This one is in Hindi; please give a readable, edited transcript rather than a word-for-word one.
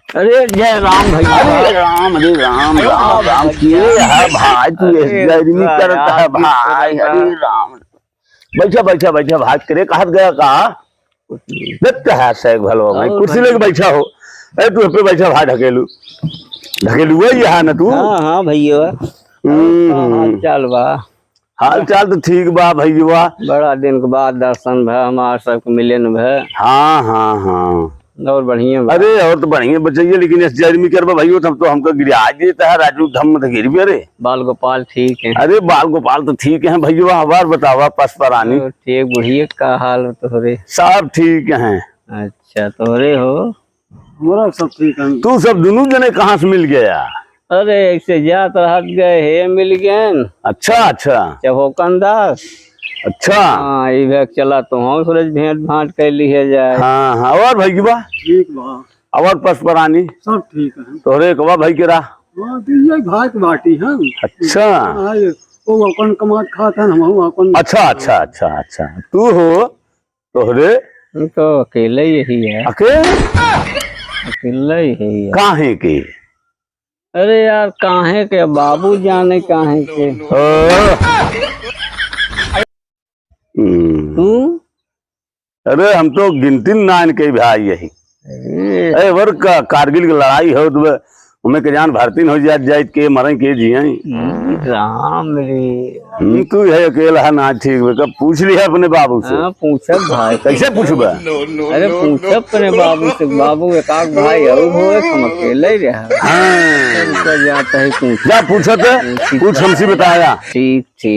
अरे जय राम भैया। अरे राम राम राम किए है भाई, तू गर्मी करता है भाई। अरे राम, बैठा बैठा बैठा भाग करे कहा गया कहा देखता है सैक भलो भाई, कुर्सी लेके बैठा हो। अरे तू पे बैठा भाई, ढकेलू ढकेलू वही है ना तू। हाँ हाँ भैया, हाल चाल बा? हाल चाल तो ठीक बा भैया, बड़ा दिन के बाद दर्शन भा, हमार सबके मिलन भा। हाँ हाँ हाँ, और बढ़िया बा। अरे और तो बढ़िया बचैये, लेकिन इस गर्मी करबा भैया तब तो हमको गिरा देता है राजू धम तो गिर भी। अरे बाल गोपाल ठीक है? अरे बाल गोपाल तो ठीक है भैया, हमार बतावा पसपरानी ठीक। बुढ़िया का हाल हो तोहरे? सब ठीक है। अच्छा तोहरे हो? हमारा सब ठीक है। तू सब दोनों जने कहाँ से मिल गया? अरे ऐसे जात हट गए हे, मिल गए। अच्छा अच्छा चौकन दास। अच्छा हाँ ये चला तो हम सूरज भेंट भाट कर लिए जाए। हाँ हाँ, और भाई बा ठीक बा, और पसपरानी सब ठीक है। तोहरे कवा भाई के रहा? हाँ तो ये भाई की बाटी है। अच्छा वो अपन कमात खाता है, हम अपन। अच्छा अच्छा अच्छा अच्छा, तू हो तोहरे तो अकेले यही है, अकेले यही है। काहे के? अरे यार काहे के, बाबू जाने काहे के। तू? अरे हम तो गिनती नान के भाई यही। अरे वर का कारगिल की लड़ाई हो तो हमें के जान भारती हो जाए के मरे के जिये। राम रे, तू है अकेला है ना? ठीक है, कब पूछ लिया अपने बाबू से? हाँ पूछब भाई। कैसे पूछबा? अरे पूछब अपने बाबू से, बाबू एक आध भाई और हो, हम अकेले ही रहा। हाँ जाता है पूछ। जा पूछो तो पूछ, हमसे बताया। ठीक ठीक।